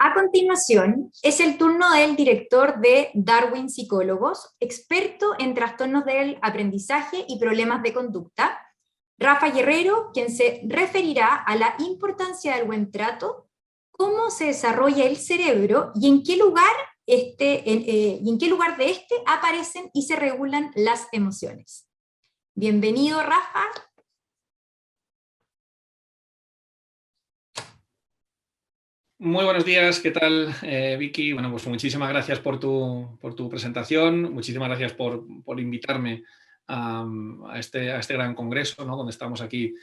A continuación, es el turno del director de Darwin Psicólogos, experto en trastornos del aprendizaje y problemas de conducta, Rafa Guerrero, quien se referirá a la importancia del buen trato, cómo se desarrolla el cerebro y en qué lugar, de este aparecen y se regulan las emociones. Bienvenido, Rafa. Muy buenos días, ¿qué tal, Vicky? Bueno, pues muchísimas gracias por tu presentación, muchísimas gracias por invitarme a este gran congreso, ¿no? Donde estamos aquí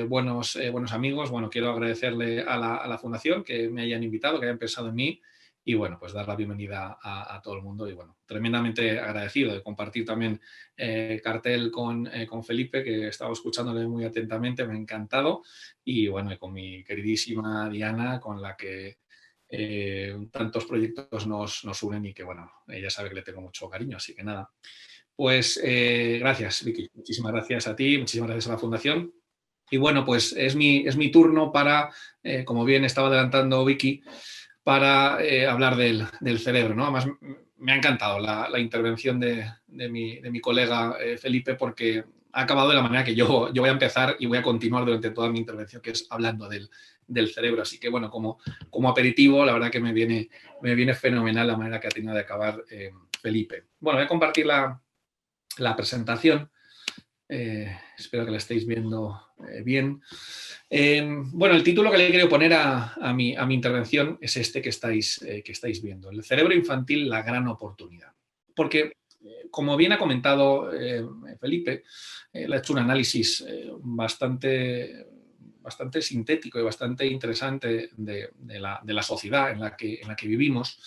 buenos amigos. Bueno, quiero agradecerle a la Fundación que me hayan invitado, que hayan pensado en mí y, bueno, pues dar la bienvenida a todo el mundo y, bueno, tremendamente agradecido de compartir también cartel con Felipe, que he estado escuchándole muy atentamente, me ha encantado. Y bueno, y con mi queridísima Diana, con la que tantos proyectos nos unen y que, bueno, ella sabe que le tengo mucho cariño, así que nada. Pues gracias, Vicky, muchísimas gracias a ti, muchísimas gracias a la Fundación. Y bueno, pues es mi turno para, como bien estaba adelantando Vicky, para hablar del cerebro, ¿no? Además, me ha encantado la intervención de mi colega Felipe, porque ha acabado de la manera que yo voy a empezar y voy a continuar durante toda mi intervención, que es hablando del cerebro. Así que, bueno, como aperitivo, la verdad que me viene fenomenal la manera que ha tenido de acabar Felipe. Bueno, voy a compartir la presentación. Espero que la estéis viendo bien. Bueno, el título que le quiero poner a mi intervención es este que estáis viendo. El cerebro infantil, la gran oportunidad. Porque, como bien ha comentado Felipe, le ha hecho un análisis bastante sintético y bastante interesante de la sociedad en la que vivimos.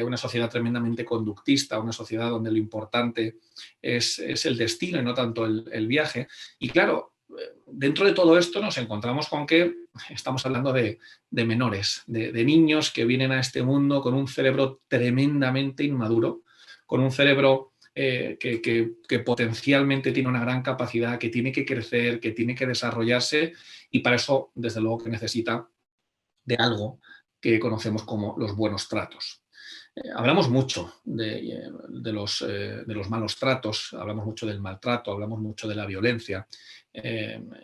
Una sociedad tremendamente conductista, una sociedad donde lo importante es el destino y no tanto el viaje. Y claro, dentro de todo esto nos encontramos con que estamos hablando de menores, de niños que vienen a este mundo con un cerebro tremendamente inmaduro, con un cerebro que potencialmente tiene una gran capacidad, que tiene que crecer, que tiene que desarrollarse, y para eso, desde luego, que necesita de algo que conocemos como los buenos tratos. Hablamos mucho de los malos tratos, hablamos mucho del maltrato, hablamos mucho de la violencia,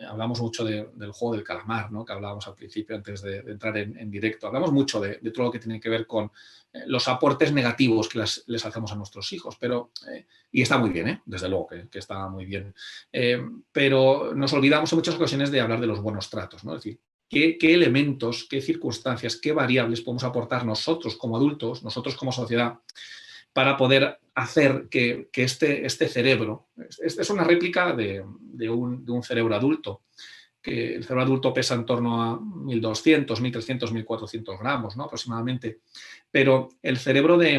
hablamos mucho del juego del calamar, ¿no? Que hablábamos al principio antes de entrar en directo. Hablamos mucho de todo lo que tiene que ver con los aportes negativos que les hacemos a nuestros hijos, y está muy bien, desde luego que está muy bien, pero nos olvidamos en muchas ocasiones de hablar de los buenos tratos, ¿no? Es decir, ¿qué elementos, qué circunstancias, qué variables podemos aportar nosotros como adultos, nosotros como sociedad, para poder hacer que este cerebro, es una réplica de un cerebro adulto, que el cerebro adulto pesa en torno a 1.200, 1.300, 1.400 gramos, ¿no? Aproximadamente, pero el cerebro de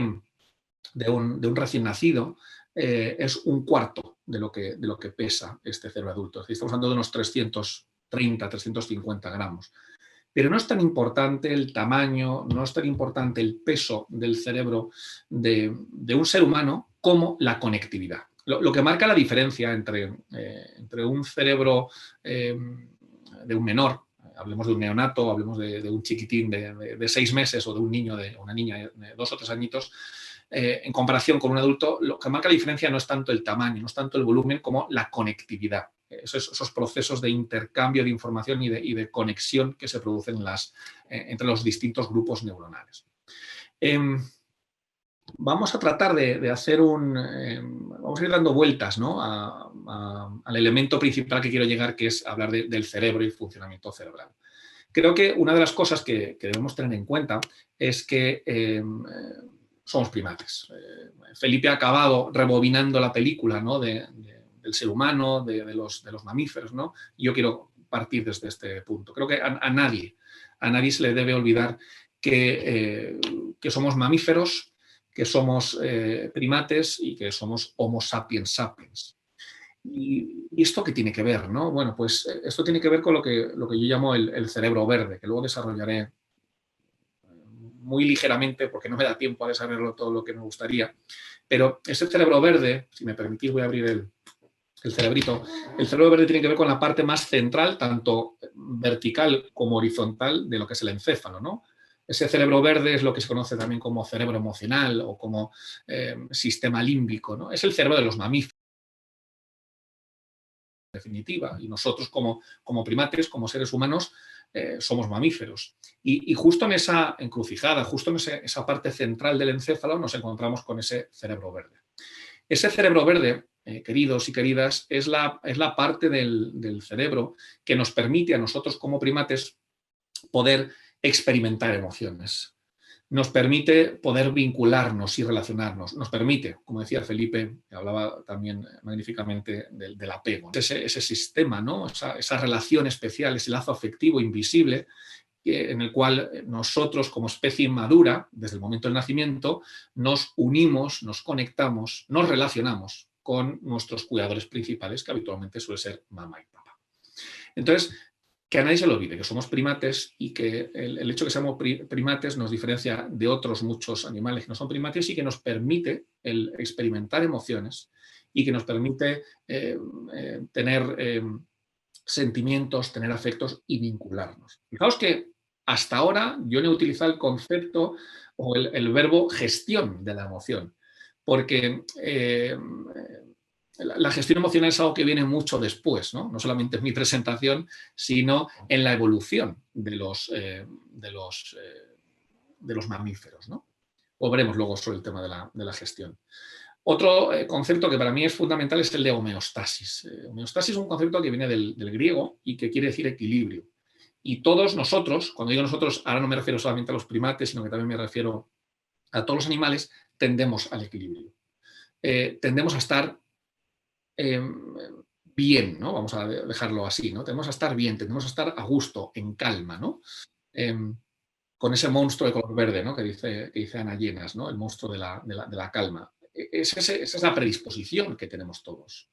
un recién nacido es un cuarto de lo que pesa este cerebro adulto. Es decir, estamos hablando de unos 330, 350 gramos. Pero no es tan importante el tamaño, no es tan importante el peso del cerebro de un ser humano como la conectividad. Lo que marca la diferencia entre un cerebro de un menor, hablemos de un neonato, hablemos de un chiquitín de 6 meses, o de un niño, de una niña de 2 o 3 añitos, en comparación con un adulto, lo que marca la diferencia no es tanto el tamaño, no es tanto el volumen, como la conectividad. Esos procesos de intercambio de información y de conexión que se producen entre los distintos grupos neuronales. Vamos a tratar de hacer vamos a ir dando vueltas, ¿no? al elemento principal que quiero llegar, que es hablar del cerebro y el funcionamiento cerebral. Creo que una de las cosas que debemos tener en cuenta es que somos primates. Felipe ha acabado rebobinando la película, ¿no? del ser humano, de los mamíferos, ¿no? Y yo quiero partir desde este punto. Creo que a nadie se le debe olvidar que somos mamíferos, que somos primates y que somos Homo sapiens sapiens. ¿Y esto qué tiene que ver, no? Bueno, pues esto tiene que ver con lo que yo llamo el cerebro verde, que luego desarrollaré muy ligeramente, porque no me da tiempo a desarrollarlo todo lo que me gustaría. Pero ese cerebro verde, si me permitís, voy a abrir el cerebrito. El cerebro verde tiene que ver con la parte más central, tanto vertical como horizontal, de lo que es el encéfalo, ¿no? Ese cerebro verde es lo que se conoce también como cerebro emocional o como sistema límbico, ¿no? Es el cerebro de los mamíferos, en definitiva, y nosotros como primates, como seres humanos, somos mamíferos. Y justo en esa encrucijada, justo en esa parte central del encéfalo, nos encontramos con ese cerebro verde. Ese cerebro verde, queridos y queridas, es la parte del cerebro que nos permite a nosotros como primates poder experimentar emociones. Nos permite poder vincularnos y relacionarnos. Nos permite, como decía Felipe, que hablaba también magníficamente del apego. Ese sistema, ¿no? Esa relación especial, ese lazo afectivo invisible en el cual nosotros como especie inmadura, desde el momento del nacimiento, nos unimos, nos conectamos, nos relacionamos con nuestros cuidadores principales, que habitualmente suele ser mamá y papá. Entonces, que a nadie se le olvide que somos primates y que el hecho de que seamos primates nos diferencia de otros muchos animales que no son primates y que nos permite el experimentar emociones y que nos permite tener sentimientos, tener afectos y vincularnos. Fijaos que hasta ahora yo no he utilizado el concepto o el verbo gestión de la emoción, porque la gestión emocional es algo que viene mucho después, ¿no? No solamente en mi presentación, sino en la evolución de los mamíferos, ¿no? Volveremos luego sobre el tema de la gestión. Otro concepto que para mí es fundamental es el de homeostasis. Homeostasis es un concepto que viene del griego y que quiere decir equilibrio. Y todos nosotros, cuando digo nosotros, ahora no me refiero solamente a los primates, sino que también me refiero a todos los animales, tendemos al equilibrio. Tendemos a estar bien, ¿no? Vamos a dejarlo así, ¿no? Tendemos a estar bien, tendemos a estar a gusto, en calma, ¿no? Con ese monstruo de color verde, ¿no? que dice Ana Llenas, ¿no? El monstruo de la calma. Esa es la predisposición que tenemos todos.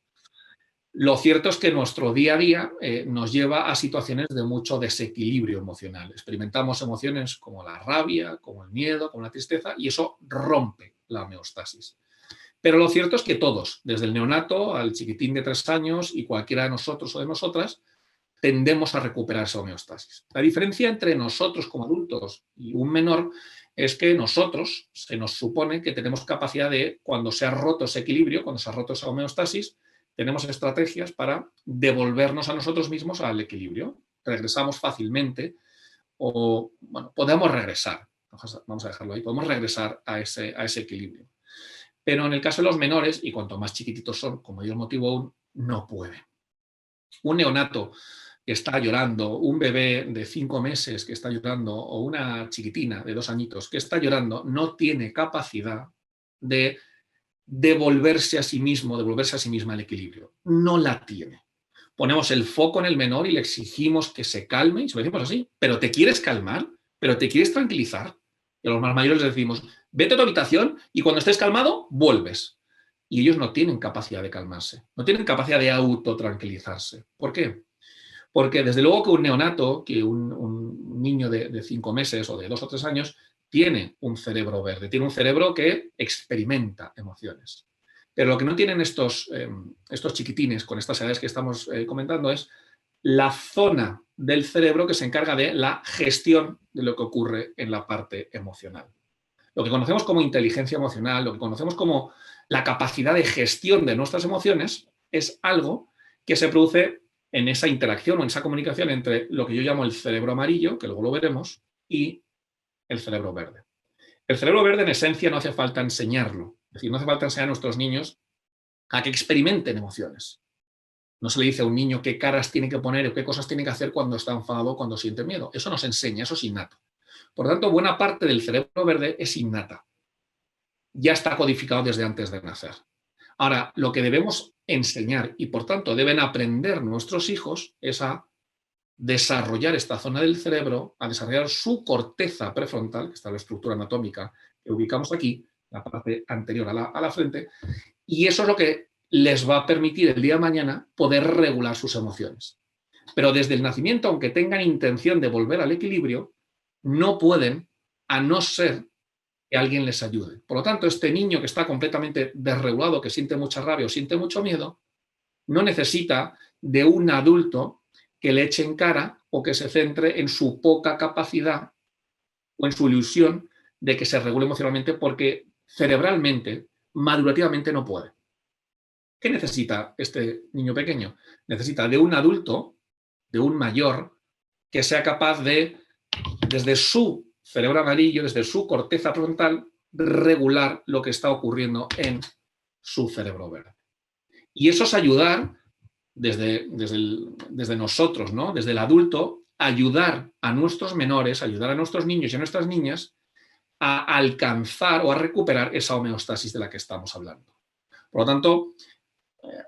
Lo cierto es que nuestro día a día nos lleva a situaciones de mucho desequilibrio emocional. Experimentamos emociones como la rabia, como el miedo, como la tristeza, y eso rompe la homeostasis. Pero lo cierto es que todos, desde el neonato al chiquitín de 3 años y cualquiera de nosotros o de nosotras, tendemos a recuperar esa homeostasis. La diferencia entre nosotros como adultos y un menor es que nosotros se nos supone que tenemos capacidad de, cuando se ha roto ese equilibrio, cuando se ha roto esa homeostasis, tenemos estrategias para devolvernos a nosotros mismos al equilibrio. Regresamos fácilmente o, bueno, podemos regresar, vamos a dejarlo ahí, podemos regresar a ese equilibrio. Pero en el caso de los menores, y cuanto más chiquititos son, con mayor motivo aún, no pueden. Un neonato que está llorando, un bebé de 5 meses que está llorando, o una chiquitina de 2 añitos que está llorando, no tiene capacidad de devolverse a sí mismo, devolverse a sí misma el equilibrio. No la tiene. Ponemos el foco en el menor y le exigimos que se calme, y se lo decimos así, pero ¿te quieres calmar? ¿Pero te quieres tranquilizar? Y a los más mayores les decimos, vete a tu habitación y cuando estés calmado, vuelves. Y ellos no tienen capacidad de calmarse, no tienen capacidad de autotranquilizarse. ¿Por qué? Porque desde luego que un neonato, que un niño de 5 meses o de 2 o 3 años, tiene un cerebro verde, tiene un cerebro que experimenta emociones. Pero lo que no tienen estos chiquitines con estas edades que estamos comentando es la zona del cerebro que se encarga de la gestión de lo que ocurre en la parte emocional. Lo que conocemos como inteligencia emocional, lo que conocemos como la capacidad de gestión de nuestras emociones, es algo que se produce en esa interacción o en esa comunicación entre lo que yo llamo el cerebro amarillo, que luego lo veremos, y el cerebro verde. El cerebro verde, en esencia, no hace falta enseñarlo. Es decir, no hace falta enseñar a nuestros niños a que experimenten emociones. No se le dice a un niño qué caras tiene que poner o qué cosas tiene que hacer cuando está enfadado o cuando siente miedo. Eso no se enseña, eso es innato. Por lo tanto, buena parte del cerebro verde es innata. Ya está codificado desde antes de nacer. Ahora, lo que debemos enseñar y por tanto deben aprender nuestros hijos es a desarrollar esta zona del cerebro, a desarrollar su corteza prefrontal, que está en la estructura anatómica que ubicamos aquí, la parte anterior a la frente, y eso es lo que les va a permitir el día de mañana poder regular sus emociones. Pero desde el nacimiento, aunque tengan intención de volver al equilibrio, no pueden, a no ser que alguien les ayude. Por lo tanto, este niño que está completamente desregulado, que siente mucha rabia o siente mucho miedo, no necesita de un adulto que le eche en cara o que se centre en su poca capacidad o en su ilusión de que se regule emocionalmente porque cerebralmente, madurativamente no puede. ¿Qué necesita este niño pequeño? Necesita de un adulto, de un mayor, que sea capaz de, desde su cerebro amarillo, desde su corteza frontal, regular lo que está ocurriendo en su cerebro verde. Y eso es ayudar desde nosotros, ¿no? Desde el adulto, ayudar a nuestros menores, ayudar a nuestros niños y a nuestras niñas a alcanzar o a recuperar esa homeostasis de la que estamos hablando. Por lo tanto,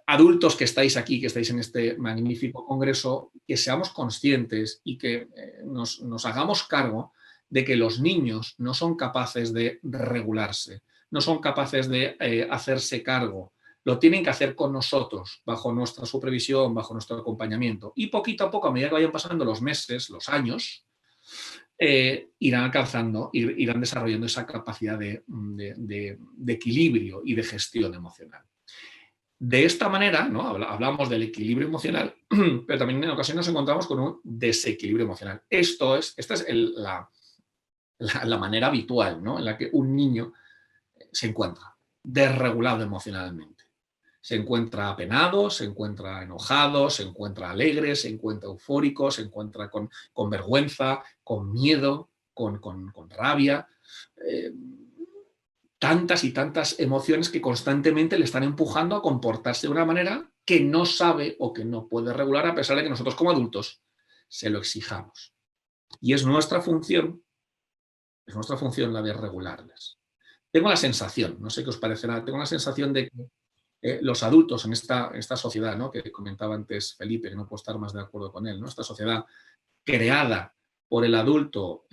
adultos que estáis aquí, que estáis en este magnífico congreso, que seamos conscientes y que nos hagamos cargo de que los niños no son capaces de regularse, no son capaces de hacerse cargo. Lo tienen que hacer con nosotros, bajo nuestra supervisión, bajo nuestro acompañamiento. Y poquito a poco, a medida que vayan pasando los meses, los años, irán alcanzando, irán desarrollando esa capacidad de equilibrio y de gestión emocional. De esta manera, ¿no? Hablamos del equilibrio emocional, pero también en ocasiones nos encontramos con un desequilibrio emocional. Esta es la manera habitual, ¿no? En la que un niño se encuentra desregulado emocionalmente. Se encuentra apenado, se encuentra enojado, se encuentra alegre, se encuentra eufórico, se encuentra con vergüenza, con miedo, con rabia. Tantas y tantas emociones que constantemente le están empujando a comportarse de una manera que no sabe o que no puede regular, a pesar de que nosotros como adultos se lo exijamos. Y es nuestra función la de regularles. Tengo la sensación, no sé qué os parecerá, tengo la sensación de que los adultos en esta sociedad, ¿no? Que comentaba antes Felipe, que no puedo estar más de acuerdo con él, ¿no? Esta sociedad creada por el adulto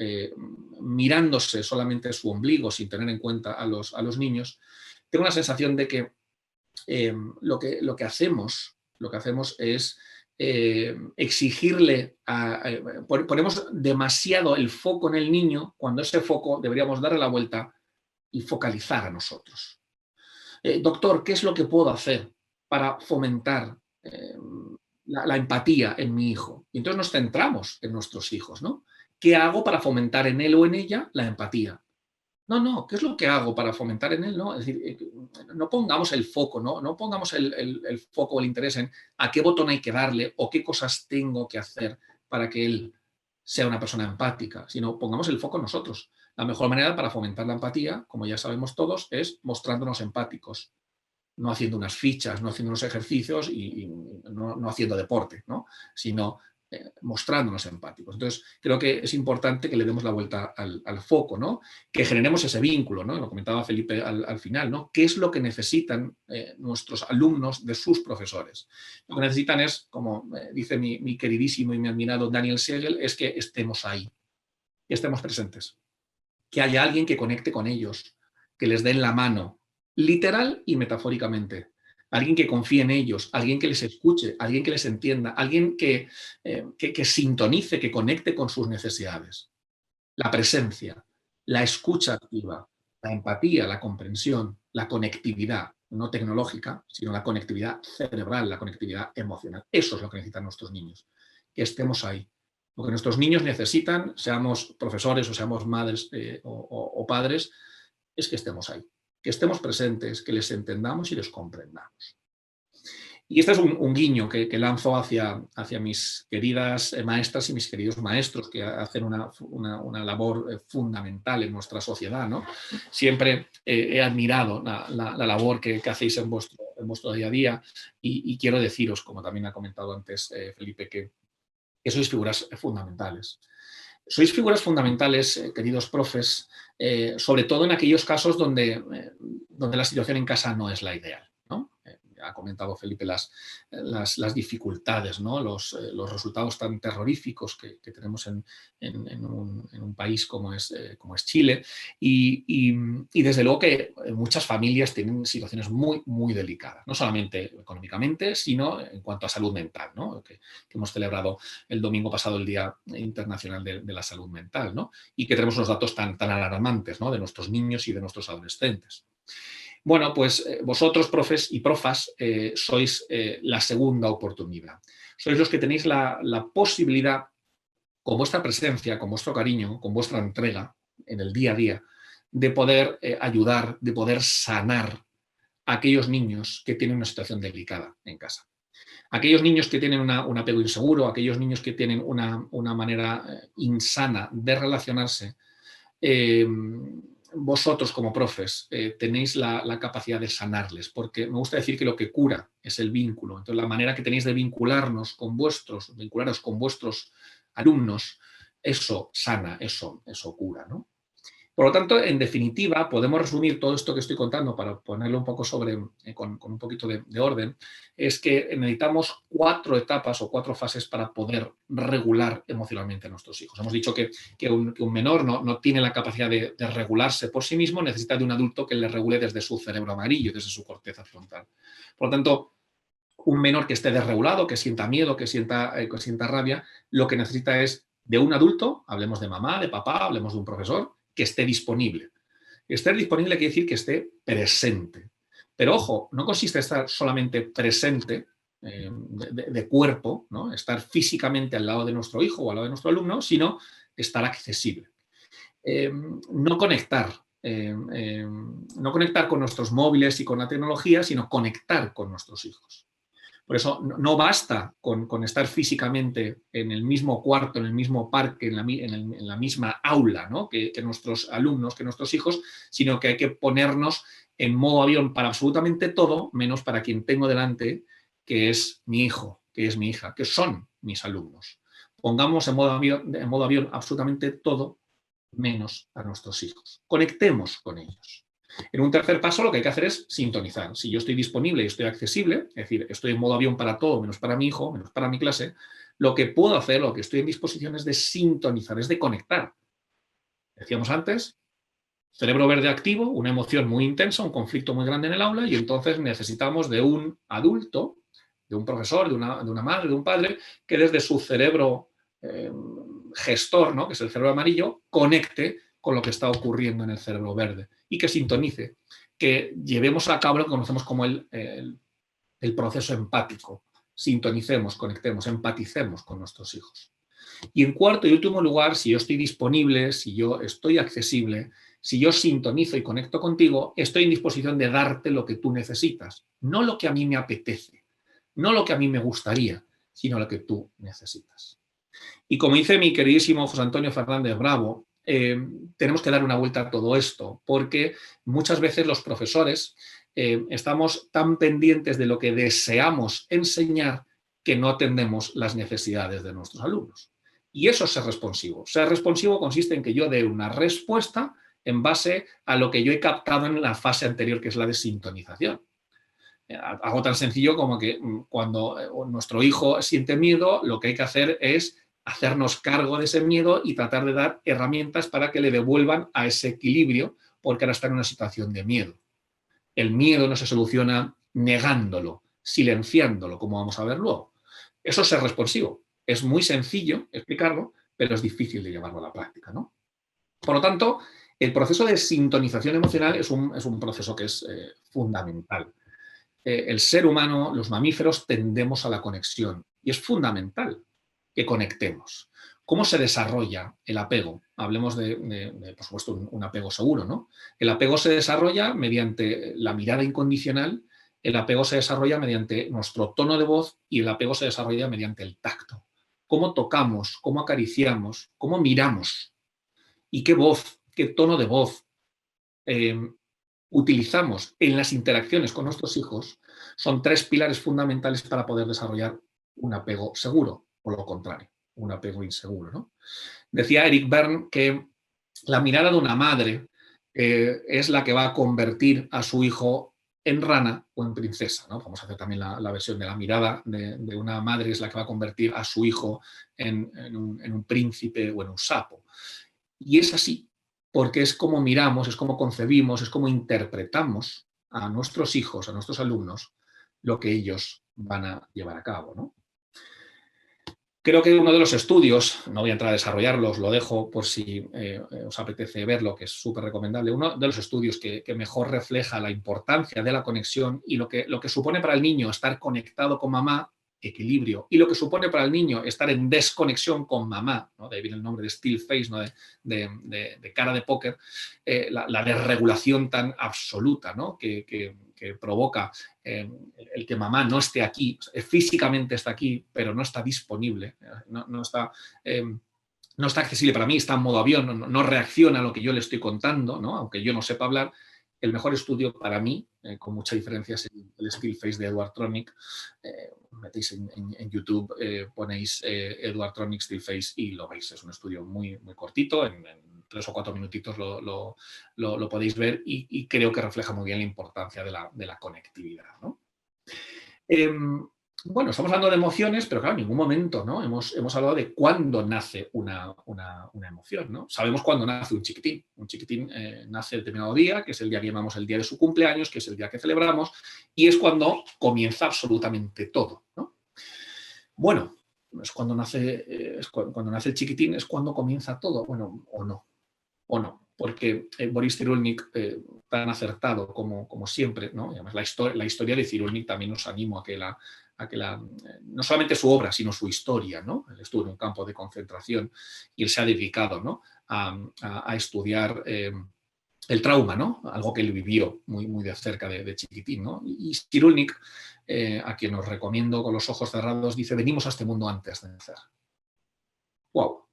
mirándose solamente su ombligo sin tener en cuenta a los niños, tengo la sensación de que lo que hacemos es exigirle, ponemos demasiado el foco en el niño cuando ese foco deberíamos darle la vuelta y focalizar a nosotros. Doctor, ¿qué es lo que puedo hacer para fomentar la empatía en mi hijo? Y entonces nos centramos en nuestros hijos, ¿no? ¿Qué hago para fomentar en él o en ella la empatía? No, ¿qué es lo que hago para fomentar en él? ¿No? Es decir, no pongamos el foco, no pongamos el foco o el interés en a qué botón hay que darle o qué cosas tengo que hacer para que él sea una persona empática, sino pongamos el foco en nosotros. La mejor manera para fomentar la empatía, como ya sabemos todos, es mostrándonos empáticos, no haciendo unas fichas, no haciendo unos ejercicios y no haciendo deporte, ¿no? Sino mostrándonos empáticos. Entonces, creo que es importante que le demos la vuelta al foco, ¿no? Que generemos ese vínculo, ¿no? Lo comentaba Felipe al final, ¿no? ¿Qué es lo que necesitan nuestros alumnos de sus profesores? Lo que necesitan es, como dice mi queridísimo y mi admirado Daniel Siegel, es que estemos ahí, que estemos presentes, que haya alguien que conecte con ellos, que les den la mano, literal y metafóricamente. Alguien que confíe en ellos, alguien que les escuche, alguien que les entienda, alguien que sintonice, que conecte con sus necesidades. La presencia, la escucha activa, la empatía, la comprensión, la conectividad, no tecnológica, sino la conectividad cerebral, la conectividad emocional. Eso es lo que necesitan nuestros niños, que estemos ahí. Lo que nuestros niños necesitan, seamos profesores o seamos madres o padres, es que estemos ahí, que estemos presentes, que les entendamos y les comprendamos. Y este es un guiño que lanzo hacia mis queridas maestras y mis queridos maestros que hacen una labor fundamental en nuestra sociedad, ¿no? Siempre he admirado la labor que hacéis en vuestro día a día y quiero deciros, como también ha comentado antes Felipe, que sois figuras fundamentales. Sois figuras fundamentales, queridos profes, sobre todo en aquellos casos donde la situación en casa no es la ideal, ¿no? Ha comentado Felipe las dificultades, ¿no? Los resultados tan terroríficos que tenemos en un país como es Chile y desde luego que muchas familias tienen situaciones muy, muy delicadas, no solamente económicamente, sino en cuanto a salud mental, ¿no? Que hemos celebrado el domingo pasado el Día Internacional de la Salud Mental, ¿no? Y que tenemos unos datos tan alarmantes, ¿no? De nuestros niños y de nuestros adolescentes. Bueno, pues vosotros, profes y profas, sois la segunda oportunidad. Sois los que tenéis la posibilidad, con vuestra presencia, con vuestro cariño, con vuestra entrega, en el día a día, de poder ayudar, de poder sanar a aquellos niños que tienen una situación delicada en casa. Aquellos niños que tienen un apego inseguro, aquellos niños que tienen una manera insana de relacionarse, vosotros como profes tenéis la capacidad de sanarles, porque me gusta decir que lo que cura es el vínculo. Entonces, la manera que tenéis de vincularos con vuestros alumnos, eso sana, eso cura, ¿no? Por lo tanto, en definitiva, podemos resumir todo esto que estoy contando para ponerlo un poco con un poquito de orden, es que necesitamos 4 etapas o 4 fases para poder regular emocionalmente a nuestros hijos. Hemos dicho que un menor no tiene la capacidad de regularse por sí mismo, necesita de un adulto que le regule desde su cerebro amarillo, desde su corteza frontal. Por lo tanto, un menor que esté desregulado, que sienta miedo, que sienta rabia, lo que necesita es de un adulto, hablemos de mamá, de papá, hablemos de un profesor, que esté disponible. Estar disponible quiere decir que esté presente. Pero ojo, no consiste en estar solamente presente de cuerpo, ¿no? Estar físicamente al lado de nuestro hijo o al lado de nuestro alumno, sino estar accesible. No conectar con nuestros móviles y con la tecnología, sino conectar con nuestros hijos. Por eso no basta con estar físicamente en el mismo cuarto, en el mismo parque, en la misma aula, ¿no? que nuestros alumnos, que nuestros hijos, sino que hay que ponernos en modo avión para absolutamente todo, menos para quien tengo delante, que es mi hijo, que es mi hija, que son mis alumnos. Pongamos en modo avión absolutamente todo, menos a nuestros hijos. Conectemos con ellos. En un tercer paso lo que hay que hacer es sintonizar. Si yo estoy disponible y estoy accesible, es decir, estoy en modo avión para todo, menos para mi hijo, menos para mi clase, lo que puedo hacer, lo que estoy en disposición es de sintonizar, es de conectar. Decíamos antes, cerebro verde activo, una emoción muy intensa, un conflicto muy grande en el aula, y entonces necesitamos de un adulto, de un profesor, de una madre, de un padre, que desde su cerebro gestor, ¿no? que es el cerebro amarillo, conecte con lo que está ocurriendo en el cerebro verde y que sintonice, que llevemos a cabo lo que conocemos como el proceso empático. Sintonicemos, conectemos, empaticemos con nuestros hijos. Y en cuarto y último lugar, si yo estoy disponible, si yo estoy accesible, si yo sintonizo y conecto contigo, estoy en disposición de darte lo que tú necesitas, no lo que a mí me apetece, no lo que a mí me gustaría, sino lo que tú necesitas. Y como dice mi queridísimo José Antonio Fernández Bravo, tenemos que dar una vuelta a todo esto, porque muchas veces los profesores estamos tan pendientes de lo que deseamos enseñar que no atendemos las necesidades de nuestros alumnos. Y eso es ser responsivo. Ser responsivo consiste en que yo dé una respuesta en base a lo que yo he captado en la fase anterior, que es la de sintonización. Algo tan sencillo como que cuando nuestro hijo siente miedo, lo que hay que hacer es hacernos cargo de ese miedo y tratar de dar herramientas para que le devuelvan a ese equilibrio, porque ahora está en una situación de miedo. El miedo no se soluciona negándolo, silenciándolo, como vamos a ver luego. Eso es ser responsivo. Es muy sencillo explicarlo, pero es difícil de llevarlo a la práctica, ¿no? Por lo tanto, el proceso de sintonización emocional es un proceso que es fundamental. El ser humano, los mamíferos, tendemos a la conexión y es fundamental que conectemos. ¿Cómo se desarrolla el apego? Hablemos de por supuesto, un apego seguro, ¿no? El apego se desarrolla mediante la mirada incondicional, el apego se desarrolla mediante nuestro tono de voz y el apego se desarrolla mediante el tacto. ¿Cómo tocamos? ¿Cómo acariciamos? ¿Cómo miramos? ¿Y qué voz? ¿Qué tono de voz utilizamos en las interacciones con nuestros hijos? Son 3 pilares fundamentales para poder desarrollar un apego seguro, o lo contrario, un apego inseguro, ¿no? Decía Eric Berne que la mirada de una madre es la que va a convertir a su hijo en rana o en princesa, ¿no? Vamos a hacer también la versión de la mirada de una madre es la que va a convertir a su hijo en un príncipe o en un sapo. Y es así, porque es como miramos, es como concebimos, es como interpretamos a nuestros hijos, a nuestros alumnos, lo que ellos van a llevar a cabo, ¿no? Creo que uno de los estudios, no voy a entrar a desarrollarlos, lo dejo por si os apetece verlo, que es súper recomendable, uno de los estudios que mejor refleja la importancia de la conexión y lo que supone para el niño estar conectado con mamá equilibrio. Y lo que supone para el niño estar en desconexión con mamá, ¿no? De ahí viene el nombre de still face, ¿no? de cara de póker, la desregulación tan absoluta, ¿no? que provoca el que mamá no esté aquí, físicamente está aquí, pero no está disponible, no está... no está accesible para mí, está en modo avión, no reacciona a lo que yo le estoy contando, ¿no? Aunque yo no sepa hablar. El mejor estudio para mí, con mucha diferencia, es el Still Face de Edward Tronick. Metéis en YouTube, ponéis Edward Tronick Still Face y lo veis. Es un estudio muy, muy cortito, en 3 o 4 minutitos lo podéis ver y creo que refleja muy bien la importancia de la conectividad, ¿no? Bueno, estamos hablando de emociones, pero claro, en ningún momento, ¿no? hemos hablado de cuándo nace una emoción, ¿no? Sabemos cuándo nace un chiquitín. Un chiquitín nace determinado día, que es el día que llamamos el día de su cumpleaños, que es el día que celebramos, y es cuando comienza absolutamente todo, ¿no? Bueno, es cuando nace el chiquitín, es cuando comienza todo, bueno, o no, porque Boris Cyrulnik, tan acertado como siempre, ¿no? Y además la historia de Cyrulnik también nos animo a que no solamente su obra, sino su historia, ¿no? Él estuvo en un campo de concentración y él se ha dedicado, ¿no? a estudiar el trauma, ¿no? Algo que él vivió muy, muy de cerca de chiquitín, ¿no? Y Cyrulnik, a quien os recomiendo con los ojos cerrados, dice: venimos a este mundo antes de nacer. ¡Wow!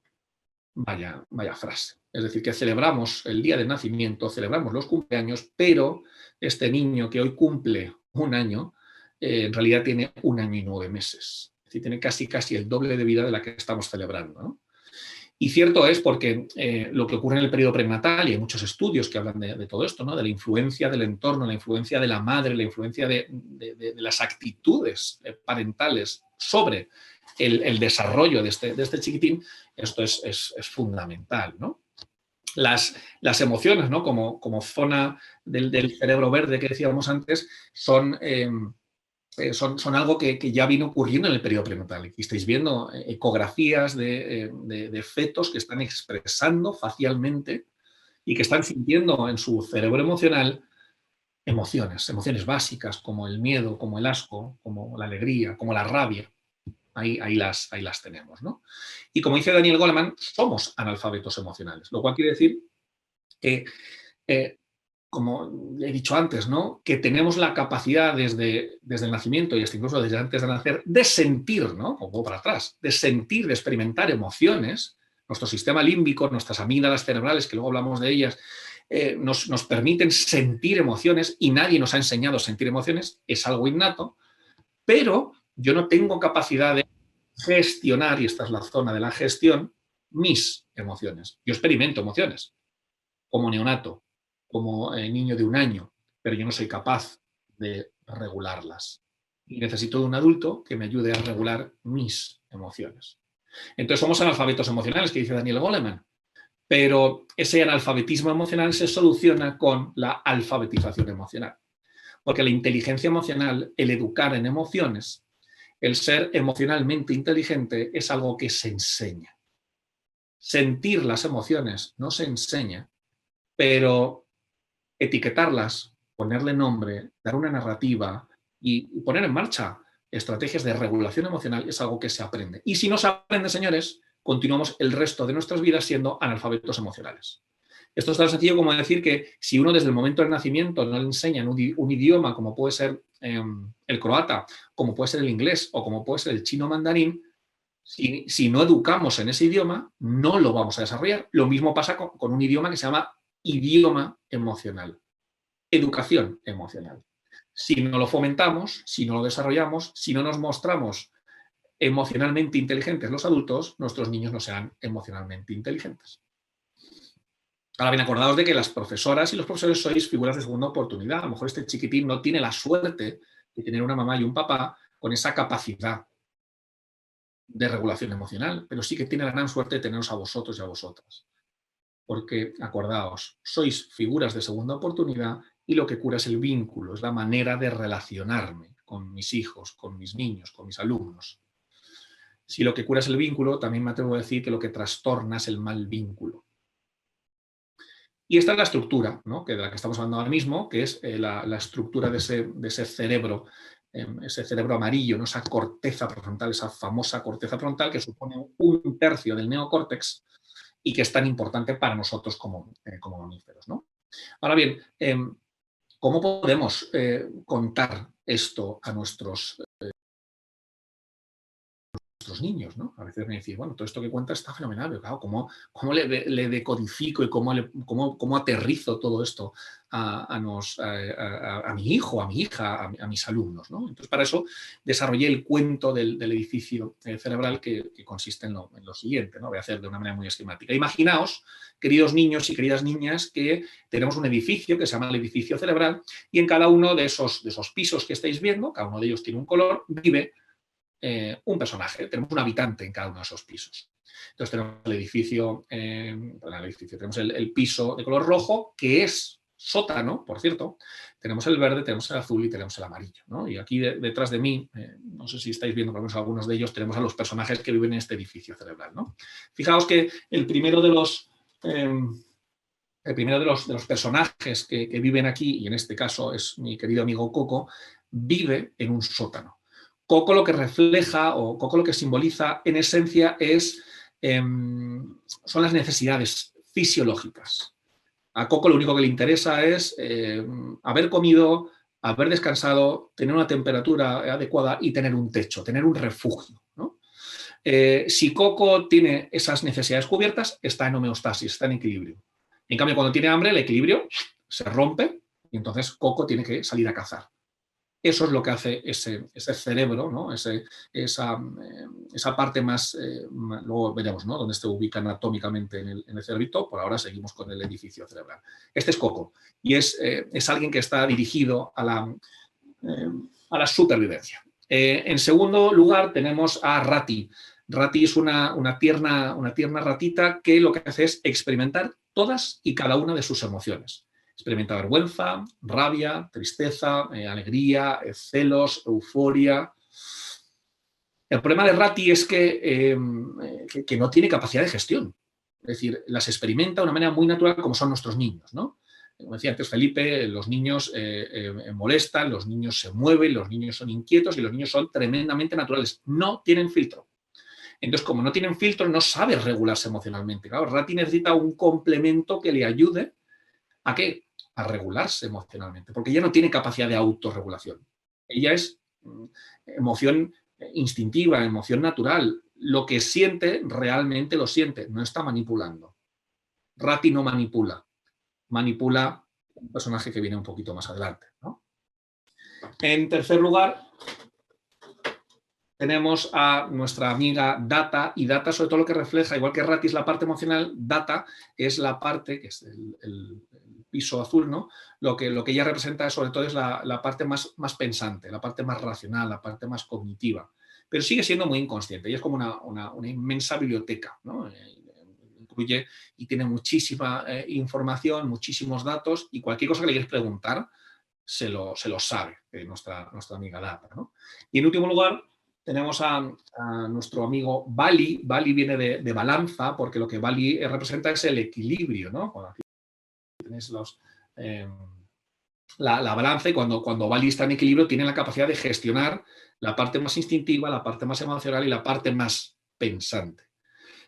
Vaya frase. Es decir, que celebramos el día de nacimiento, celebramos los cumpleaños, pero este niño que hoy cumple un año, en realidad tiene 1 año y 9 meses. Es decir, tiene casi el doble de vida de la que estamos celebrando, ¿no? Y cierto es porque lo que ocurre en el periodo prenatal, y hay muchos estudios que hablan de todo esto, ¿no? De la influencia del entorno, la influencia de la madre, la influencia de las actitudes parentales sobre el desarrollo de este chiquitín, esto es fundamental, ¿no? Las emociones, ¿no? Como zona del cerebro verde que decíamos antes, son algo que ya vino ocurriendo en el periodo prenatal. Aquí estáis viendo ecografías de fetos que están expresando facialmente y que están sintiendo en su cerebro emocional emociones básicas como el miedo, como el asco, como la alegría, como la rabia. Ahí las tenemos, ¿no? Y como dice Daniel Goleman, somos analfabetos emocionales, lo cual quiere decir que, como he dicho antes, ¿no? Que tenemos la capacidad desde el nacimiento y hasta incluso desde antes de nacer de sentir, ¿no? Como para atrás, de sentir, de experimentar emociones. Nuestro sistema límbico, nuestras amígdalas cerebrales, que luego hablamos de ellas, nos permiten sentir emociones y nadie nos ha enseñado a sentir emociones, es algo innato, pero yo no tengo capacidad de gestionar, y esta es la zona de la gestión, mis emociones. Yo experimento emociones, como neonato, como niño de 1 año, pero yo no soy capaz de regularlas. Y necesito de un adulto que me ayude a regular mis emociones. Entonces somos analfabetos emocionales, que dice Daniel Goleman, pero ese analfabetismo emocional se soluciona con la alfabetización emocional. Porque la inteligencia emocional, el educar en emociones, el ser emocionalmente inteligente es algo que se enseña. Sentir las emociones no se enseña, pero etiquetarlas, ponerle nombre, dar una narrativa y poner en marcha estrategias de regulación emocional es algo que se aprende. Y si no se aprende, señores, continuamos el resto de nuestras vidas siendo analfabetos emocionales. Esto es tan sencillo como decir que si uno desde el momento del nacimiento no le enseñan un idioma como puede ser el croata, como puede ser el inglés o como puede ser el chino mandarín, si no educamos en ese idioma, no lo vamos a desarrollar. Lo mismo pasa con un idioma que se llama idioma emocional, educación emocional. Si no lo fomentamos, si no lo desarrollamos, si no nos mostramos emocionalmente inteligentes los adultos, nuestros niños no serán emocionalmente inteligentes. Ahora bien, acordaos de que las profesoras y los profesores sois figuras de segunda oportunidad. A lo mejor este chiquitín no tiene la suerte de tener una mamá y un papá con esa capacidad de regulación emocional, pero sí que tiene la gran suerte de teneros a vosotros y a vosotras. Porque, acordaos, sois figuras de segunda oportunidad y lo que cura es el vínculo, es la manera de relacionarme con mis hijos, con mis niños, con mis alumnos. Si lo que cura es el vínculo, también me atrevo a decir que lo que trastorna es el mal vínculo. Y esta es la estructura, ¿no? De la que estamos hablando ahora mismo, que es la estructura de ese cerebro ese cerebro amarillo, ¿no? Esa corteza prefrontal, esa famosa corteza frontal que supone 1/3 del neocórtex y que es tan importante para nosotros como mamíferos, ¿no? Ahora bien, ¿cómo podemos contar esto a nuestros niños, ¿no? A veces me decís, bueno, todo esto que cuenta está fenomenal, pero claro, ¿cómo le decodifico y cómo aterrizo todo esto a mi hijo, a mi hija, a mis alumnos, ¿no? Entonces, para eso desarrollé el cuento del edificio cerebral que consiste en lo siguiente, ¿no? Voy a hacer de una manera muy esquemática. Imaginaos, queridos niños y queridas niñas, que tenemos un edificio que se llama el edificio cerebral y en cada uno de esos pisos que estáis viendo, cada uno de ellos tiene un color, vive un personaje, tenemos un habitante en cada uno de esos pisos. Entonces tenemos el edificio, tenemos el piso de color rojo, que es sótano, por cierto, tenemos el verde, tenemos el azul y tenemos el amarillo, ¿no? Y aquí detrás de mí, no sé si estáis viendo por lo menos algunos de ellos, tenemos a los personajes que viven en este edificio cerebral, ¿no? Fijaos que el primero de los personajes que viven aquí, y en este caso es mi querido amigo Coco, vive en un sótano. Coco lo que refleja o Coco lo que simboliza en esencia son las necesidades fisiológicas. A Coco lo único que le interesa es haber comido, haber descansado, tener una temperatura adecuada y tener un techo, tener un refugio, ¿no? Si Coco tiene esas necesidades cubiertas, está en homeostasis, está en equilibrio. En cambio, cuando tiene hambre, el equilibrio se rompe y entonces Coco tiene que salir a cazar. Eso es lo que hace ese cerebro, ¿no? Esa parte más, luego veremos, ¿no?, dónde se ubica anatómicamente en el cerebrito. Por ahora seguimos con el edificio cerebral. Este es Coco y es alguien que está dirigido a la supervivencia. En segundo lugar tenemos a Rati. Rati es una tierna ratita que lo que hace es experimentar todas y cada una de sus emociones. Experimenta vergüenza, rabia, tristeza, alegría, celos, euforia. El problema de Rati es que no tiene capacidad de gestión. Es decir, las experimenta de una manera muy natural como son nuestros niños, ¿no? Como decía antes Felipe, los niños molestan, los niños se mueven, los niños son inquietos y los niños son tremendamente naturales. No tienen filtro. Entonces, como no tienen filtro, no sabe regularse emocionalmente. Claro, Rati necesita un complemento que le ayude ¿a qué? A regularse emocionalmente, porque ella no tiene capacidad de autorregulación. Ella es emoción instintiva, emoción natural. Lo que siente, realmente lo siente, no está manipulando. Rati no manipula un personaje que viene un poquito más adelante, ¿no? En tercer lugar, tenemos a nuestra amiga Data, y Data sobre todo lo que refleja, igual que Rati es la parte emocional, Data es la parte, que es el piso azul, ¿no? Lo que ella representa sobre todo es la parte más pensante, la parte más racional, la parte más cognitiva, pero sigue siendo muy inconsciente, y es como una inmensa biblioteca, ¿no? Incluye y tiene muchísima información, muchísimos datos, y cualquier cosa que le quieras preguntar se lo sabe nuestra amiga Data, ¿no? Y en último lugar tenemos a nuestro amigo Bali. Bali viene de balanza, porque lo que Bali representa es el equilibrio, ¿no? Cuando aquí tenéis la balanza, y cuando Bali está en equilibrio tiene la capacidad de gestionar la parte más instintiva, la parte más emocional y la parte más pensante.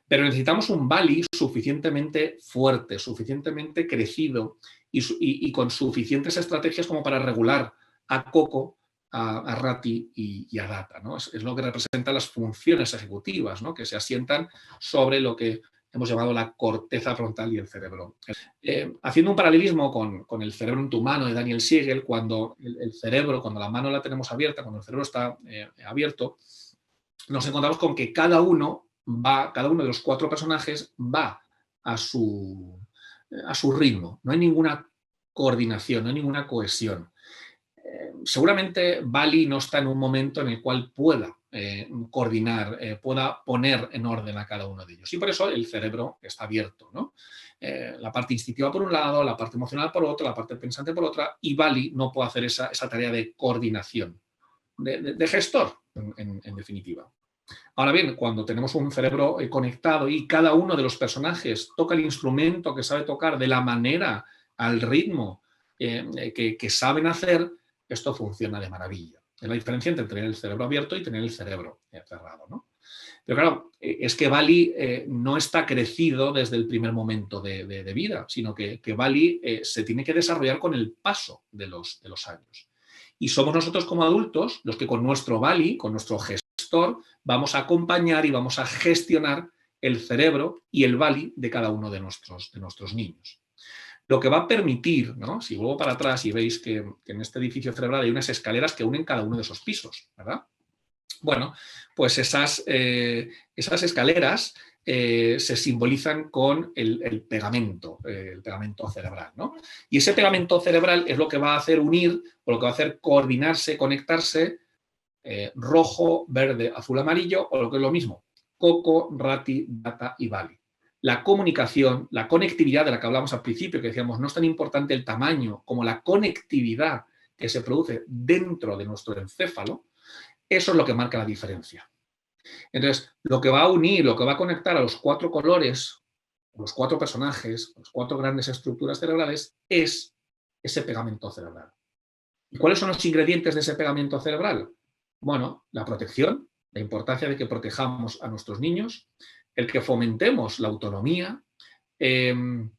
Pero necesitamos un Bali suficientemente fuerte, suficientemente crecido y con suficientes estrategias como para regular a Coco, a Rati y a Data, ¿no? Es lo que representa las funciones ejecutivas, ¿no?, que se asientan sobre lo que hemos llamado la corteza frontal y el cerebro. Haciendo un paralelismo con el cerebro en tu mano de Daniel Siegel, cuando el cerebro, cuando la mano la tenemos abierta, cuando el cerebro está abierto, nos encontramos con que cada uno de los 4 personajes va a su ritmo. No hay ninguna coordinación, no hay ninguna cohesión. Seguramente Bali no está en un momento en el cual pueda coordinar, pueda poner en orden a cada uno de ellos. Y por eso el cerebro está abierto, ¿no? La parte instintiva por un lado, la parte emocional por otro, la parte pensante por otra, y Bali no puede hacer esa tarea de coordinación, de gestor, en definitiva. Ahora bien, cuando tenemos un cerebro conectado y cada uno de los personajes toca el instrumento que sabe tocar de la manera, al ritmo que saben hacer, esto funciona de maravilla. Es la diferencia entre tener el cerebro abierto y tener el cerebro cerrado, ¿no? Pero claro, es que Bali no está crecido desde el primer momento de vida, sino que Bali se tiene que desarrollar con el paso de los años. Y somos nosotros como adultos los que con nuestro Bali, con nuestro gestor, vamos a acompañar y vamos a gestionar el cerebro y el Bali de cada uno de nuestros niños. Lo que va a permitir, ¿no? Si vuelvo para atrás y veis que en este edificio cerebral hay unas escaleras que unen cada uno de esos pisos, ¿verdad? Bueno, pues esas escaleras se simbolizan con el pegamento cerebral, ¿no? Y ese pegamento cerebral es lo que va a hacer unir, o lo que va a hacer coordinarse, conectarse, rojo, verde, azul, amarillo, o lo que es lo mismo, Coco, Rati, Data y Bali. La comunicación, la conectividad de la que hablamos al principio, que decíamos, no es tan importante el tamaño como la conectividad que se produce dentro de nuestro encéfalo. Eso es lo que marca la diferencia. Entonces, lo que va a unir, lo que va a conectar a los 4 colores, los 4 personajes, las 4 grandes estructuras cerebrales, es ese pegamento cerebral. ¿Y cuáles son los ingredientes de ese pegamento cerebral? Bueno, la protección, la importancia de que protejamos a nuestros niños, el que fomentemos la autonomía, el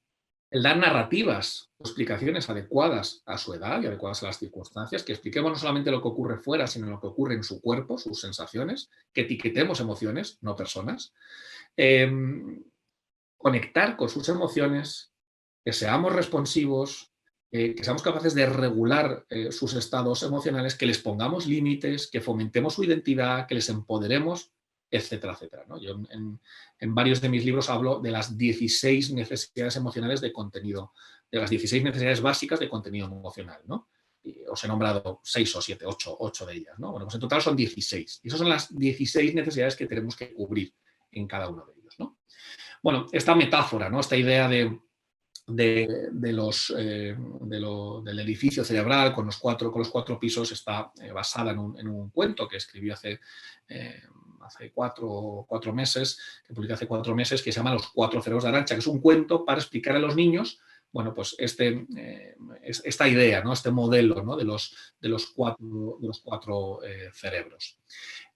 dar narrativas o explicaciones adecuadas a su edad y adecuadas a las circunstancias, que expliquemos no solamente lo que ocurre fuera, sino lo que ocurre en su cuerpo, sus sensaciones, que etiquetemos emociones, no personas, conectar con sus emociones, que seamos responsivos, que seamos capaces de regular sus estados emocionales, que les pongamos límites, que fomentemos su identidad, que les empoderemos, etcétera, etcétera, ¿no? Yo en varios de mis libros hablo de las 16 necesidades emocionales de contenido, de las 16 necesidades básicas de contenido emocional, ¿no? Y os he nombrado 6 o 7, 8 de ellas, ¿no? Bueno, pues en total son 16. Y esas son las 16 necesidades que tenemos que cubrir en cada uno de ellos, ¿no? Bueno, esta metáfora, ¿no? Esta idea del edificio cerebral con los cuatro pisos está basada en un cuento que escribí hace 4 meses, que publiqué hace 4 meses, que se llama Los 4 cerebros de Arantxa, que es un cuento para explicar a los niños, bueno, pues esta idea, ¿no? Este modelo, ¿no? de los cuatro cerebros.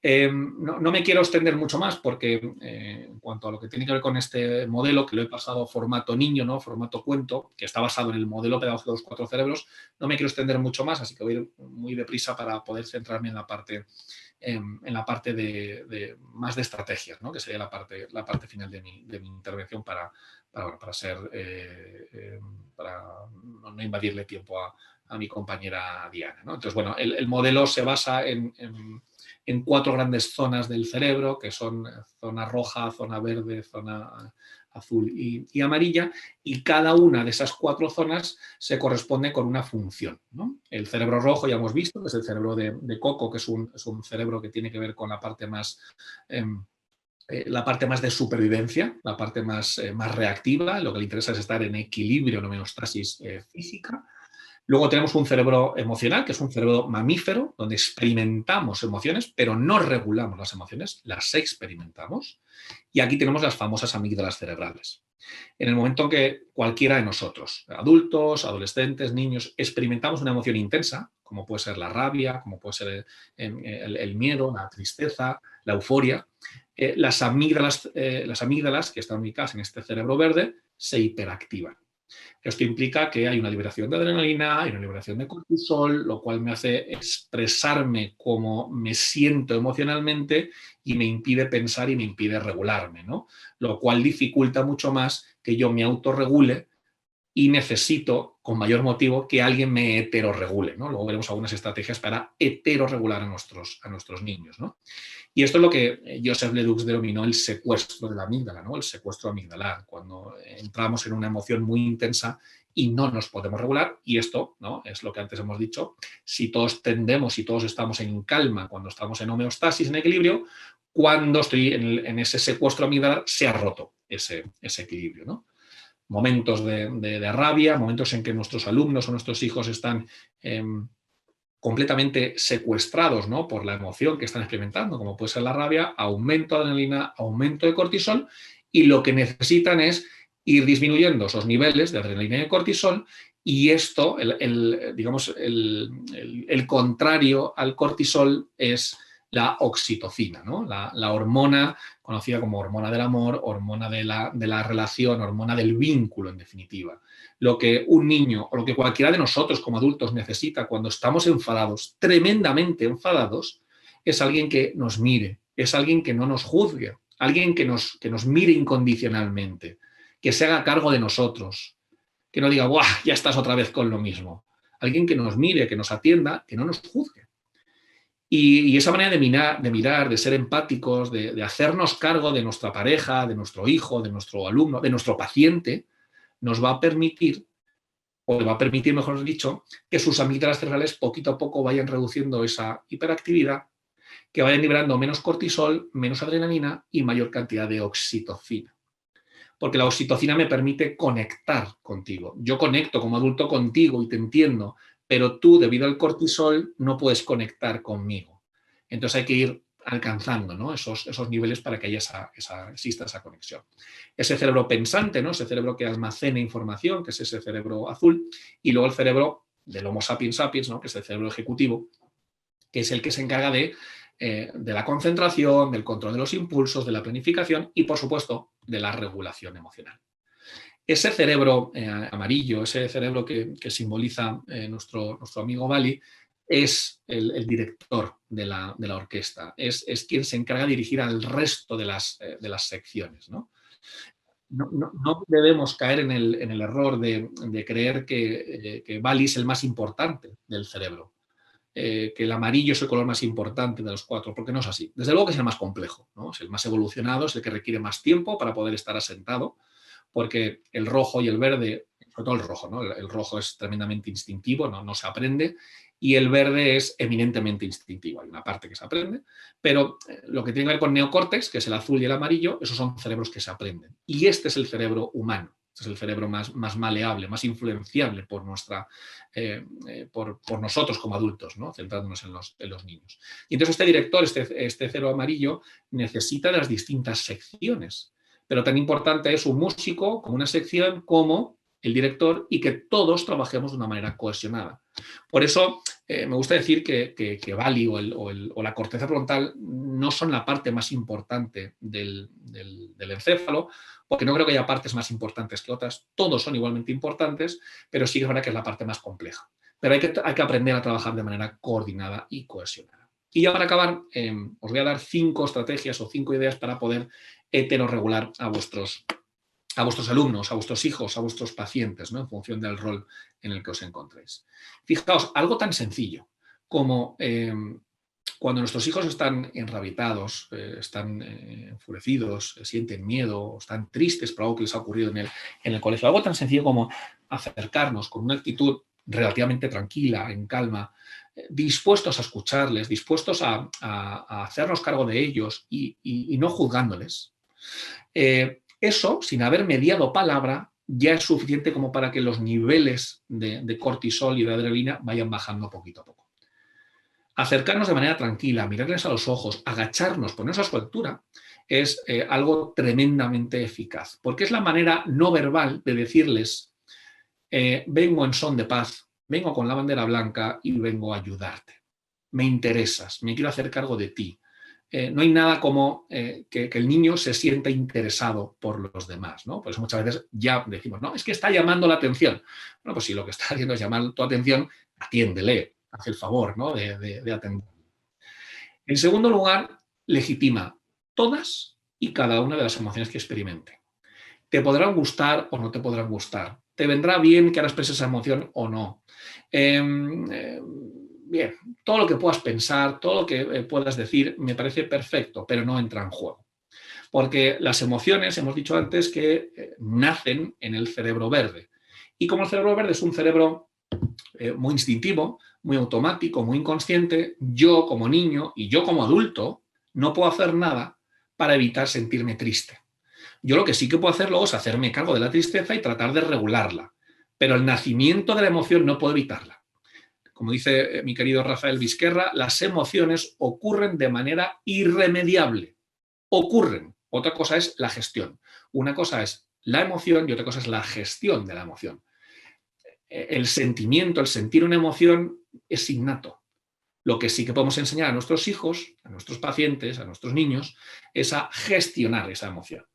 No me quiero extender mucho más porque en cuanto a lo que tiene que ver con este modelo, que lo he pasado a formato niño, ¿no? Formato cuento, que está basado en el modelo pedagógico de los 4 cerebros, no me quiero extender mucho más, así que voy a ir muy deprisa para poder centrarme en la parte más de estrategias, ¿no? Que sería la parte final de mi intervención para no invadirle tiempo a mi compañera Diana, ¿no? Entonces, bueno, el modelo se basa en 4 grandes zonas del cerebro, que son zona roja, zona verde, zona azul y amarilla, y cada una de esas 4 zonas se corresponde con una función, ¿no? El cerebro rojo ya hemos visto, que es el cerebro de Coco, que es un cerebro que tiene que ver con la parte más de supervivencia, la parte más reactiva, lo que le interesa es estar en equilibrio, en homeostasis física. Luego tenemos un cerebro emocional, que es un cerebro mamífero, donde experimentamos emociones, pero no regulamos las emociones, las experimentamos. Y aquí tenemos las famosas amígdalas cerebrales. En el momento en que cualquiera de nosotros, adultos, adolescentes, niños, experimentamos una emoción intensa, como puede ser la rabia, como puede ser el miedo, la tristeza, la euforia, las amígdalas que están ubicadas en este cerebro verde se hiperactivan. Esto implica que hay una liberación de adrenalina, hay una liberación de cortisol, lo cual me hace expresarme cómo me siento emocionalmente y me impide pensar y me impide regularme, ¿no? Lo cual dificulta mucho más que yo me autorregule y necesito, con mayor motivo, que alguien me heterorregule, ¿no? Luego veremos algunas estrategias para heterorregular a nuestros niños, ¿no? Y esto es lo que Joseph Ledoux denominó el secuestro de la amígdala, ¿no? El secuestro amigdalar, cuando entramos en una emoción muy intensa y no nos podemos regular. Y esto, ¿no? Es lo que antes hemos dicho, si todos tendemos, si todos estamos en calma, cuando estamos en homeostasis, en equilibrio, cuando estoy en ese secuestro amigdalar se ha roto ese equilibrio, ¿no? Momentos de rabia, momentos en que nuestros alumnos o nuestros hijos están completamente secuestrados, ¿no? Por la emoción que están experimentando, como puede ser la rabia, aumento de adrenalina, aumento de cortisol, y lo que necesitan es ir disminuyendo esos niveles de adrenalina y de cortisol Y esto, digamos, el contrario al cortisol es la oxitocina, ¿no? La hormona conocida como hormona del amor, hormona de la relación, hormona del vínculo, en definitiva. Lo que un niño o lo que cualquiera de nosotros como adultos necesita cuando estamos enfadados, tremendamente enfadados, es alguien que nos mire, es alguien que no nos juzgue, alguien que nos mire incondicionalmente, que se haga cargo de nosotros, que no diga, ¡buah! Ya estás otra vez con lo mismo. Alguien que nos mire, que nos atienda, que no nos juzgue. Y esa manera de mirar, de ser empáticos, de hacernos cargo de nuestra pareja, de nuestro hijo, de nuestro alumno, de nuestro paciente, nos va a permitir, o le va a permitir, mejor dicho, que sus amígdalas cerebrales poquito a poco vayan reduciendo esa hiperactividad, que vayan liberando menos cortisol, menos adrenalina y mayor cantidad de oxitocina. Porque la oxitocina me permite conectar contigo. Yo conecto como adulto contigo y te entiendo, pero tú, debido al cortisol, no puedes conectar conmigo. Entonces hay que ir alcanzando, ¿no? esos niveles para que exista esa conexión. Ese cerebro pensante, ¿no? Ese cerebro que almacena información, que es ese cerebro azul, y luego el cerebro del Homo sapiens sapiens, ¿no? Que es el cerebro ejecutivo, que es el que se encarga de la concentración, del control de los impulsos, de la planificación y, por supuesto, de la regulación emocional. Ese cerebro amarillo, ese cerebro que simboliza nuestro amigo Bali, es el director de la orquesta, es quien se encarga de dirigir al resto de las secciones, ¿no? No debemos caer en el error de creer que Bali es el más importante del cerebro. Que el amarillo es el color más importante de los 4, porque no es así. Desde luego que es el más complejo, ¿no? Es el más evolucionado, es el que requiere más tiempo para poder estar asentado, porque el rojo y el verde, sobre todo el rojo, ¿no? El rojo es tremendamente instintivo, no se aprende, y el verde es eminentemente instintivo. Hay una parte que se aprende, pero lo que tiene que ver con neocórtex, que es el azul y el amarillo, esos son cerebros que se aprenden. Y este es el cerebro humano. Este es el cerebro más maleable, más influenciable por nosotros como adultos, ¿no? Centrándonos en los niños. Y entonces este director, este cerebro amarillo, necesita de las distintas secciones. Pero tan importante es un músico como una sección como el director y que todos trabajemos de una manera cohesionada. Por eso me gusta decir que Bali o la corteza frontal no son la parte más importante del encéfalo, porque no creo que haya partes más importantes que otras. Todos son igualmente importantes, pero sí que es verdad que es la parte más compleja. Pero hay que aprender a trabajar de manera coordinada y cohesionada. Y ya para acabar, os voy a dar 5 estrategias o 5 ideas para poder heterorregular a vuestros alumnos, a vuestros hijos, a vuestros pacientes, ¿no? En función del rol en el que os encontréis. Fijaos, algo tan sencillo como cuando nuestros hijos están enrabitados, están enfurecidos, sienten miedo, están tristes por algo que les ha ocurrido en el colegio, algo tan sencillo como acercarnos con una actitud relativamente tranquila, en calma, dispuestos a escucharles, dispuestos a hacernos cargo de ellos y no juzgándoles. Eso, sin haber mediado palabra, ya es suficiente como para que los niveles de cortisol y de adrenalina vayan bajando poquito a poco. Acercarnos de manera tranquila, mirarles a los ojos, agacharnos, ponernos a su altura, es algo tremendamente eficaz, porque es la manera no verbal de decirles vengo en son de paz, vengo con la bandera blanca y vengo a ayudarte. Me interesas, me quiero hacer cargo de ti. No hay nada como que el niño se sienta interesado por los demás, ¿no? Por eso muchas veces ya decimos, no, es que está llamando la atención. Bueno, pues si lo que está haciendo es llamar tu atención, atiéndele, haz el favor, ¿no? de atender. En segundo lugar, legitima todas y cada una de las emociones que experimente. Te podrán gustar o no te podrán gustar. Te vendrá bien que ahora expreses esa emoción o no. Bien, todo lo que puedas pensar, todo lo que puedas decir me parece perfecto, pero no entra en juego. Porque las emociones, hemos dicho antes, que nacen en el cerebro verde. Y como el cerebro verde es un cerebro muy instintivo, muy automático, muy inconsciente, yo como niño y yo como adulto no puedo hacer nada para evitar sentirme triste. Yo lo que sí que puedo hacer luego es hacerme cargo de la tristeza y tratar de regularla. Pero el nacimiento de la emoción no puedo evitarla. Como dice mi querido Rafael Vizquerra, las emociones ocurren de manera irremediable. Ocurren. Otra cosa es la gestión. Una cosa es la emoción y otra cosa es la gestión de la emoción. el sentimiento, el sentir una emoción es innato. Lo que sí que podemos enseñar a nuestros hijos, a nuestros pacientes, a nuestros niños, es a gestionar esa emoción.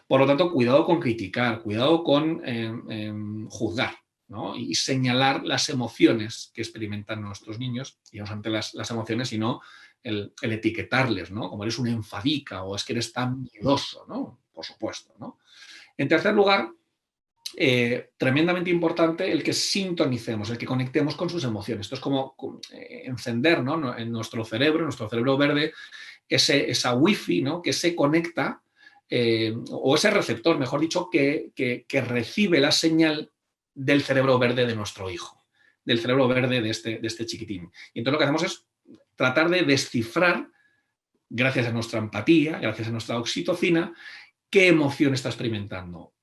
Por lo tanto, cuidado con criticar, cuidado con juzgar, ¿no? Y señalar las emociones que experimentan nuestros niños, y no solamente las emociones, sino el etiquetarles, ¿no? Como eres un enfadica o es que eres tan miedoso, ¿no? Por supuesto, ¿no? En tercer lugar, tremendamente importante el que sintonicemos, el que conectemos con sus emociones. Esto es como encender, ¿no? En nuestro cerebro verde, esa wifi, ¿no? Que se conecta, o ese receptor, mejor dicho, que recibe la señal del cerebro verde de nuestro hijo, del cerebro verde de este chiquitín. Y entonces lo que hacemos es tratar de descifrar, gracias a nuestra empatía, gracias a nuestra oxitocina, qué emoción está experimentando,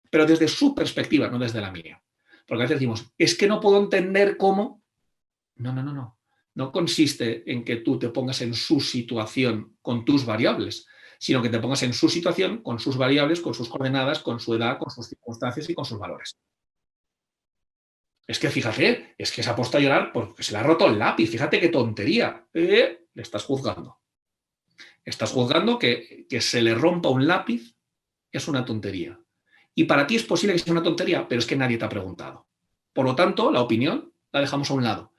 pero desde su perspectiva, no desde la mía. Porque a veces decimos, es que no puedo entender cómo. No. No consiste en que tú te pongas en su situación con tus variables, sino que te pongas en su situación con sus variables, con sus coordenadas, con su edad, con sus circunstancias y con sus valores. Es que fíjate, es que se ha puesto a llorar porque se le ha roto el lápiz. Fíjate qué tontería. Le estás juzgando. Estás juzgando que se le rompa un lápiz es una tontería. Y para ti es posible que sea una tontería, pero es que nadie te ha preguntado. Por lo tanto, la opinión la dejamos a un lado.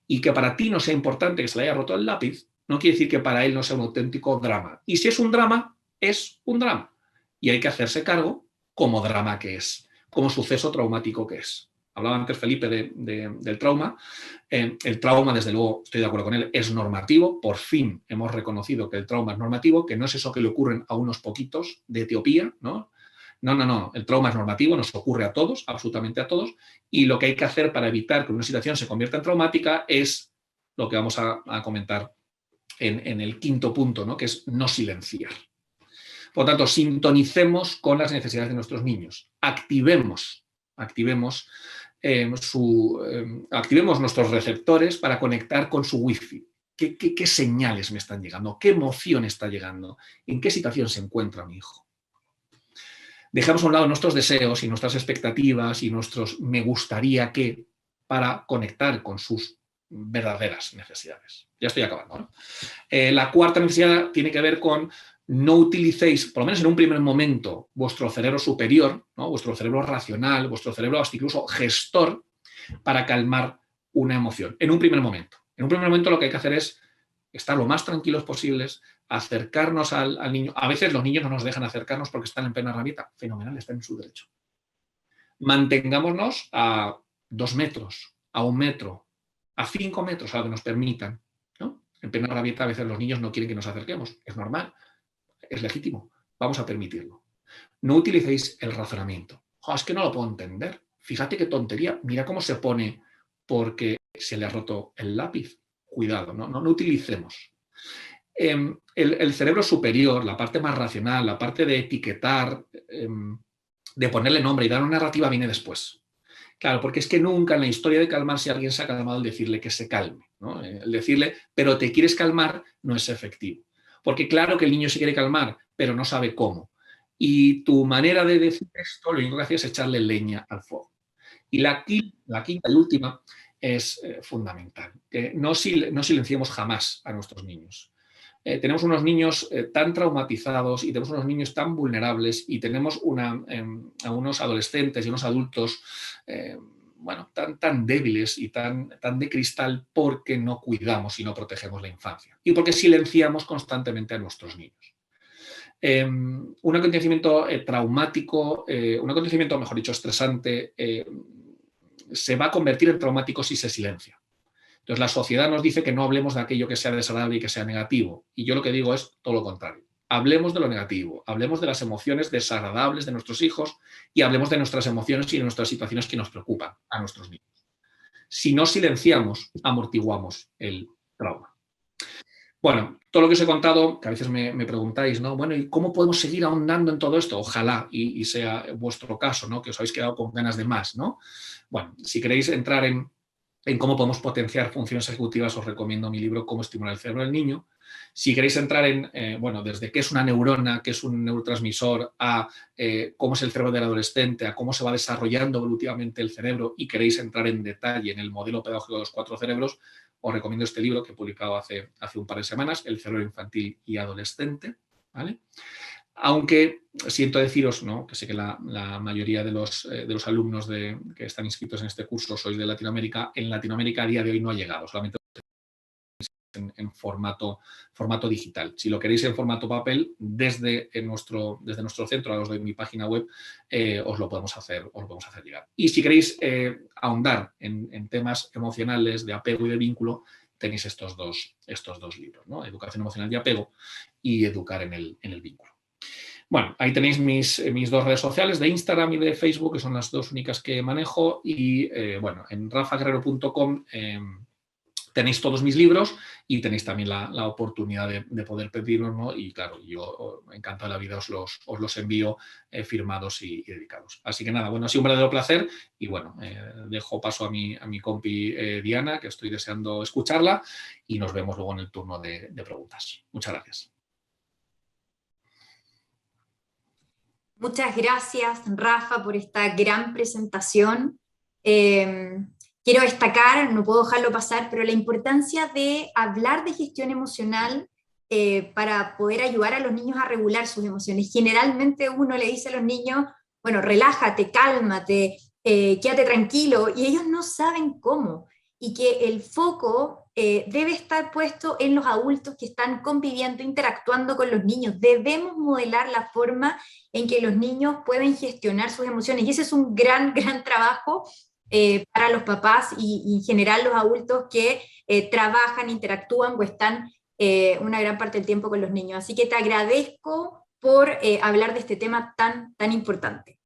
Y que para ti no sea importante que se le haya roto el lápiz, no quiere decir que para él no sea un auténtico drama. Y si es un drama, es un drama. Y hay que hacerse cargo como drama que es, como suceso traumático que es. Hablaba antes Felipe del trauma. El trauma, desde luego, estoy de acuerdo con él, es normativo. Por fin hemos reconocido que el trauma es normativo, que no es eso que le ocurren a unos poquitos de Etiopía, ¿no? No. El trauma es normativo, nos ocurre a todos, absolutamente a todos, y lo que hay que hacer para evitar que una situación se convierta en traumática es lo que vamos a comentar en el quinto punto, ¿no? Que es no silenciar. Por lo tanto, sintonicemos con las necesidades de nuestros niños, activemos nuestros receptores para conectar con su wifi. ¿Qué señales me están llegando? ¿Qué emoción está llegando? ¿En qué situación se encuentra mi hijo? Dejamos a un lado nuestros deseos y nuestras expectativas y nuestros me gustaría que para conectar con sus verdaderas necesidades. Ya estoy acabando, ¿no? La cuarta necesidad tiene que ver con no utilicéis, por lo menos en un primer momento, vuestro cerebro superior, ¿no? Vuestro cerebro racional, vuestro cerebro hasta incluso gestor, para calmar una emoción. En un primer momento. En un primer momento lo que hay que hacer es estar lo más tranquilos posibles, acercarnos al niño. A veces los niños no nos dejan acercarnos porque están en plena rabieta. Fenomenal, están en su derecho. Mantengámonos a 2 metros, a 1 metro, a 5 metros, a lo que nos permitan, ¿no? En plena rabieta a veces los niños no quieren que nos acerquemos. Es normal, es legítimo. Vamos a permitirlo. No utilicéis el razonamiento. Es que no lo puedo entender. Fíjate qué tontería. Mira cómo se pone porque se le ha roto el lápiz. Cuidado, no utilicemos. El cerebro superior, la parte más racional, la parte de etiquetar, de ponerle nombre y dar una narrativa viene después. Claro, porque es que nunca en la historia de calmarse alguien se ha calmado al decirle que se calme, ¿no? El decirle, pero te quieres calmar, no es efectivo. Porque claro que el niño se quiere calmar, pero no sabe cómo. Y tu manera de decir esto, lo único que hace es echarle leña al fuego. Y la quinta y última es fundamental. Que no silenciemos jamás a nuestros niños. Tenemos unos niños tan traumatizados y tenemos unos niños tan vulnerables y tenemos a unos adolescentes y unos adultos tan débiles y tan de cristal porque no cuidamos y no protegemos la infancia y porque silenciamos constantemente a nuestros niños. Un acontecimiento traumático, un acontecimiento, mejor dicho, estresante, se va a convertir en traumático si se silencia. Entonces la sociedad nos dice que no hablemos de aquello que sea desagradable y que sea negativo. Y yo lo que digo es todo lo contrario. Hablemos de lo negativo, hablemos de las emociones desagradables de nuestros hijos y hablemos de nuestras emociones y de nuestras situaciones que nos preocupan a nuestros niños. Si no silenciamos, amortiguamos el trauma. Bueno, todo lo que os he contado, que a veces me preguntáis, ¿no? Bueno, ¿y cómo podemos seguir ahondando en todo esto? Ojalá y sea vuestro caso, ¿no? Que os habéis quedado con ganas de más, ¿no? Bueno, si queréis entrar en cómo podemos potenciar funciones ejecutivas, os recomiendo mi libro Cómo estimular el cerebro del niño, Si queréis entrar en, bueno, desde qué es una neurona, qué es un neurotransmisor, a cómo es el cerebro del adolescente, a cómo se va desarrollando evolutivamente el cerebro, y queréis entrar en detalle en el modelo pedagógico de los 4 cerebros, os recomiendo este libro que he publicado hace un par de semanas, El cerebro infantil y adolescente, ¿vale? Aunque siento deciros, ¿no?, que sé que la mayoría de los alumnos que están inscritos en este curso sois de Latinoamérica. En Latinoamérica a día de hoy no ha llegado, solamente en formato digital. Si lo queréis en formato papel, desde nuestro centro, a los de mi página web, os lo podemos hacer llegar. Y si queréis ahondar en temas emocionales, de apego y de vínculo, tenéis estos dos libros, ¿no? Educación emocional y apego, y Educar en el vínculo. Bueno, ahí tenéis mis 2 redes sociales, de Instagram y de Facebook, que son las 2 únicas que manejo, y bueno, en rafaguerrero.com tenéis todos mis libros, y tenéis también la oportunidad de poder pedirlos, ¿no? Y claro, yo encantado de la vida os los envío firmados y dedicados. Así que nada, bueno, ha sido un verdadero placer, y bueno, dejo paso a mi compi Diana, que estoy deseando escucharla, y nos vemos luego en el turno de preguntas. Muchas gracias. Muchas gracias, Rafa, por esta gran presentación. Quiero destacar, no puedo dejarlo pasar, pero la importancia de hablar de gestión emocional para poder ayudar a los niños a regular sus emociones. Generalmente uno le dice a los niños, bueno, relájate, cálmate, quédate tranquilo, y ellos no saben cómo. Y que el foco debe estar puesto en los adultos que están conviviendo, interactuando con los niños. Debemos modelar la forma en que los niños pueden gestionar sus emociones. Y ese es un gran, gran trabajo para los papás y en general los adultos que trabajan, interactúan o están una gran parte del tiempo con los niños. Así que te agradezco por hablar de este tema tan, tan importante.